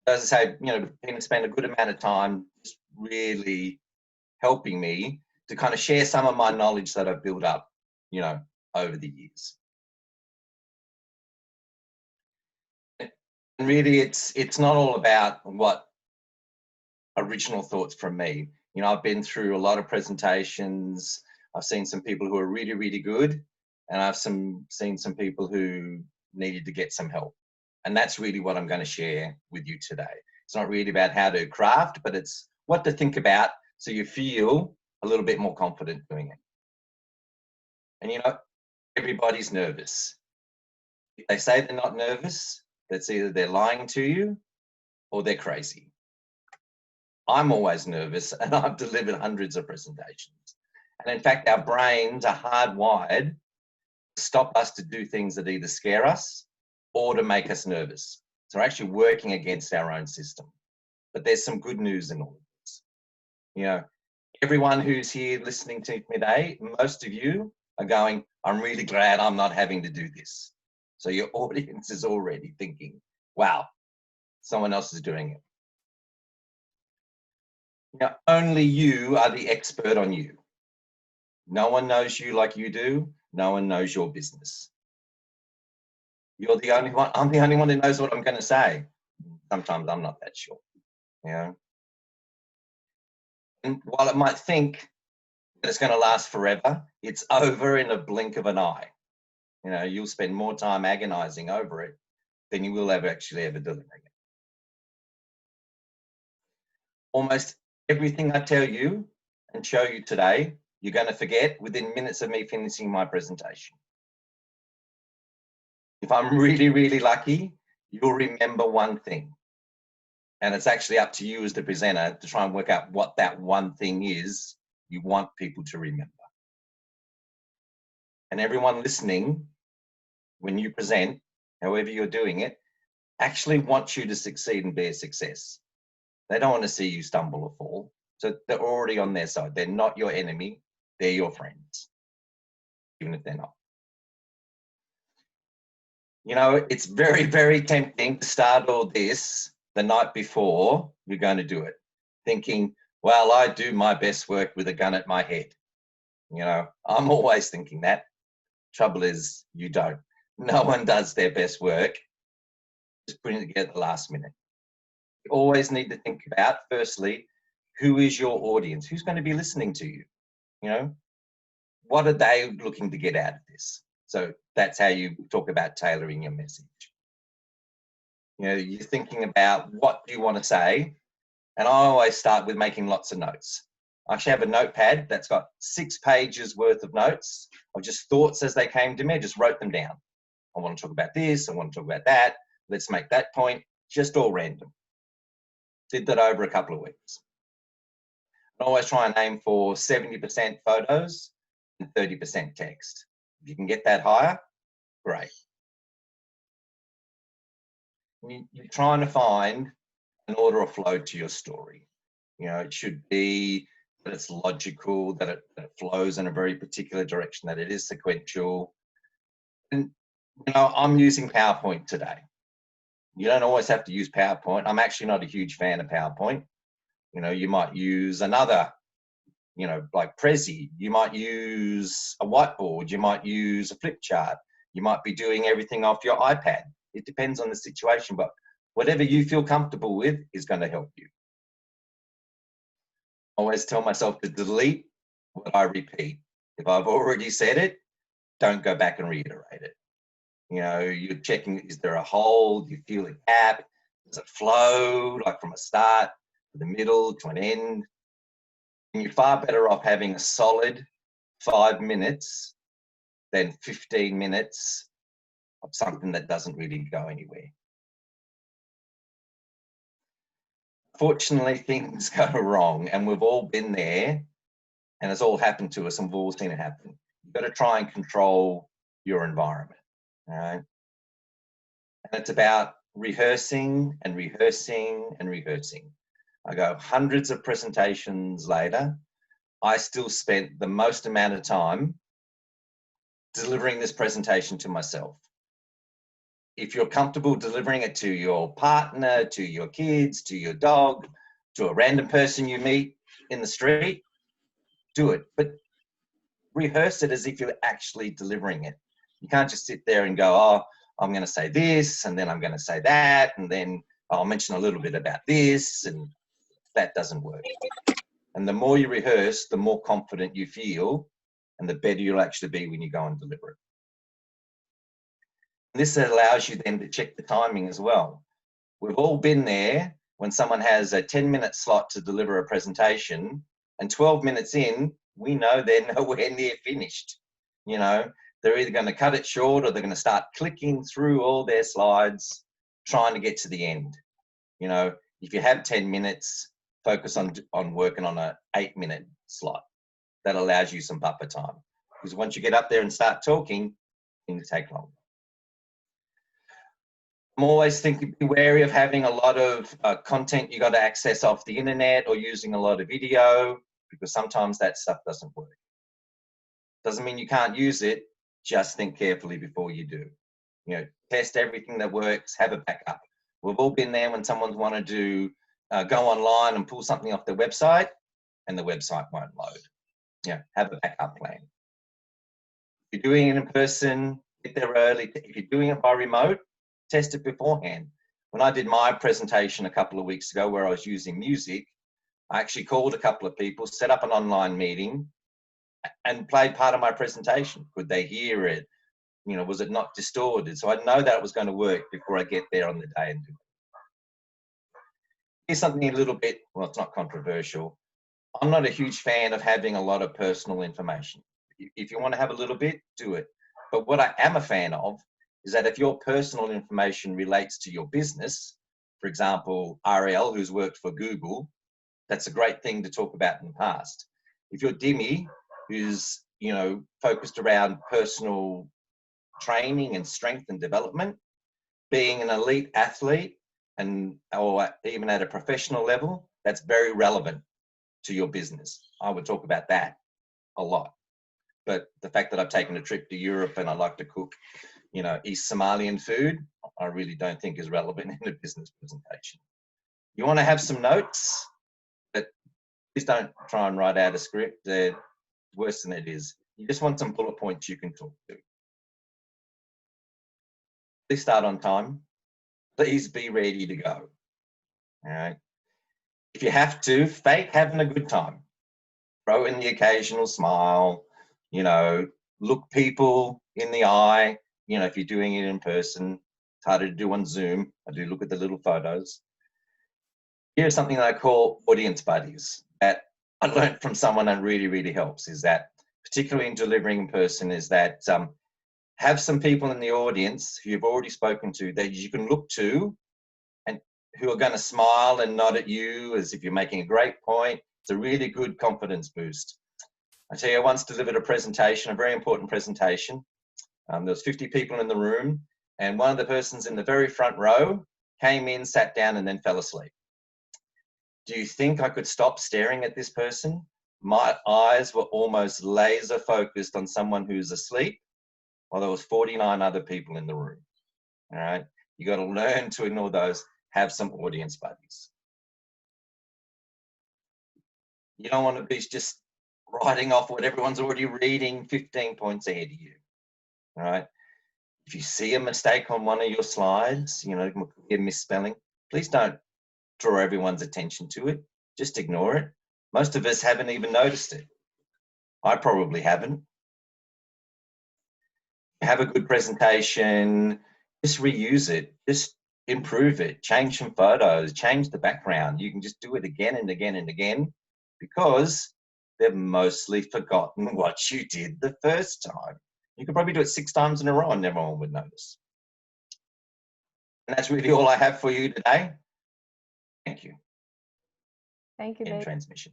as I say, spend a good amount of time just really helping me to kind of share some of my knowledge that I've built up, over the years. And really, it's not all about what original thoughts from me. I've been through a lot of presentations. I've seen some people who are really, really good, and I've seen some people who needed to get some help. And that's really what I'm going to share with you today. It's not really about how to craft, but it's what to think about so you feel a little bit more confident doing it. And everybody's nervous. If they say they're not nervous, that's either they're lying to you or they're crazy. I'm always nervous, and I've delivered hundreds of presentations. And in fact, our brains are hardwired to stop us to do things that either scare us or to make us nervous. So we're actually working against our own system. But there's some good news in all of this. Everyone who's here listening to me today, most of you are going, I'm really glad I'm not having to do this. So your audience is already thinking, wow, someone else is doing it. Only you are the expert on you. No one knows you like you do. No one knows your business. You're the only one. I'm the only one who knows what I'm going to say. Sometimes I'm not that sure. And while it might think that it's going to last forever, it's over in a blink of an eye. You'll spend more time agonizing over it than you will actually ever delivering it. Almost everything I tell you and show you today, you're going to forget within minutes of me finishing my presentation. If I'm really, really lucky, you'll remember one thing. And it's actually up to you as the presenter to try and work out what that one thing is you want people to remember. And everyone listening, when you present, however you're doing it, actually wants you to succeed and be a success. They don't want to see you stumble or fall. So they're already on their side. They're not your enemy. They're your friends, even if they're not. It's very, very tempting to start all this the night before you're going to do it, thinking, well, I do my best work with a gun at my head. I'm always thinking that. Trouble is, you don't. No one does their best work just putting it together at the last minute. You always need to think about, firstly, who is your audience? Who's going to be listening to you? What are they looking to get out of this? So that's how you talk about tailoring your message. You're thinking about what do you want to say, and I always start with making lots of notes. I actually have a notepad that's got 6 pages worth of notes of just thoughts as they came to me. I just wrote them down. I want to talk about this. I want to talk about that. Let's make that point. Just all random. Did that over a couple of weeks. I always try and aim for 70% photos and 30% text. If you can get that higher, great. You're trying to find an order of flow to your story. It should be that it's logical, that it flows in a very particular direction, that it is sequential. And, I'm using PowerPoint today. You don't always have to use PowerPoint. I'm actually not a huge fan of PowerPoint. You might use another, like Prezi. You might use a whiteboard. You might use a flip chart. You might be doing everything off your iPad. It depends on the situation, but whatever you feel comfortable with is going to help you. I always tell myself to delete what I repeat. If I've already said it, don't go back and reiterate it. You're checking, is there a hole? Do you feel a gap? Does it flow, like from a start to the middle to an end? And you're far better off having a solid 5 minutes than 15 minutes of something that doesn't really go anywhere. Fortunately, things go wrong, and we've all been there, and it's all happened to us, and we've all seen it happen. You've got to try and control your environment, all right? And it's about rehearsing and rehearsing and rehearsing. I go hundreds of presentations later, I still spent the most amount of time delivering this presentation to myself. if you're comfortable delivering it to your partner, to your kids, to your dog, to a random person you meet in the street, do it. But rehearse it as if you're actually delivering it. You can't just sit there and go, oh, I'm going to say this, and then I'm going to say that, and then I'll mention a little bit about this, and that doesn't work. And the more you rehearse, the more confident you feel, and the better you'll actually be when you go and deliver it. And this allows you then to check the timing as well. We've all been there when someone has a 10-minute slot to deliver a presentation, and 12 minutes in, we know they're nowhere near finished. You know, they're either going to cut it short or they're going to start clicking through all their slides, trying to get to the end. You know, if you have 10 minutes, focus on working on an 8-minute slot. That allows you some buffer time. Because once you get up there and start talking, things take longer. I'm always thinking, be wary of having a lot of content you got to access off the internet or using a lot of video, because sometimes that stuff doesn't work. Doesn't mean you can't use it, just think carefully before you do. You know, test everything that works, have a backup. We've all been there when someone's wanted to go online and pull something off their website and the website won't load. Yeah, have a backup plan. If you're doing it in person, get there early. If you're doing it by remote, test it beforehand. When I did my presentation a couple of weeks ago where I was using music, I actually called a couple of people, set up an online meeting, and played part of my presentation. Could they hear it? You know, was it not distorted? So I know that it was going to work before I get there on the day and do it. Here's something a little bit, well, it's not controversial. I'm not a huge fan of having a lot of personal information. If you want to have a little bit, do it. But what I am a fan of is that if your personal information relates to your business, for example, RL, who's worked for Google, that's a great thing to talk about in the past. If you're Dimmy, who's, you know, focused around personal training and strength and development, being an elite athlete, and or even at a professional level, that's very relevant to your business. I would talk about that a lot. But the fact that I've taken a trip to Europe and I like to cook, you know, East Somalian food, I really don't think is relevant in a business presentation. You want to have some notes, but please don't try and write out a script. They're worse than it is. You just want some bullet points you can talk to. Please start on time. Please be ready to go. All right. If you have to, fake having a good time. Throw in the occasional smile, you know, look people in the eye. You know, if you're doing it in person, it's harder to do on Zoom. I do look at the little photos. Here's something that I call audience buddies that I learned from someone that really, really helps, is that, particularly in delivering in person, is that have some people in the audience who you've already spoken to that you can look to and who are going to smile and nod at you as if you're making a great point. It's a really good confidence boost. I tell you, I once delivered a presentation, a very important presentation. There was 50 people in the room, and one of the persons in the very front row came in, sat down, and then fell asleep. Do you think I could stop staring at this person? My eyes were almost laser focused on someone who's asleep while there was 49 other people in the room. All right, you got to learn to ignore those. Have some audience buddies. You don't want to be just writing off what everyone's already reading 15 points ahead of you. All right. If you see a mistake on one of your slides, you know, a misspelling, please don't draw everyone's attention to it. Just ignore it. Most of us haven't even noticed it. I probably haven't. Have a good presentation, just reuse it, just improve it, change some photos, change the background. You can just do it again and again and again, because they've mostly forgotten what you did the first time. You could probably do it 6 times in a row and everyone would notice. And that's really all I have for you today. Thank you. Thank you, Dave. Transmission.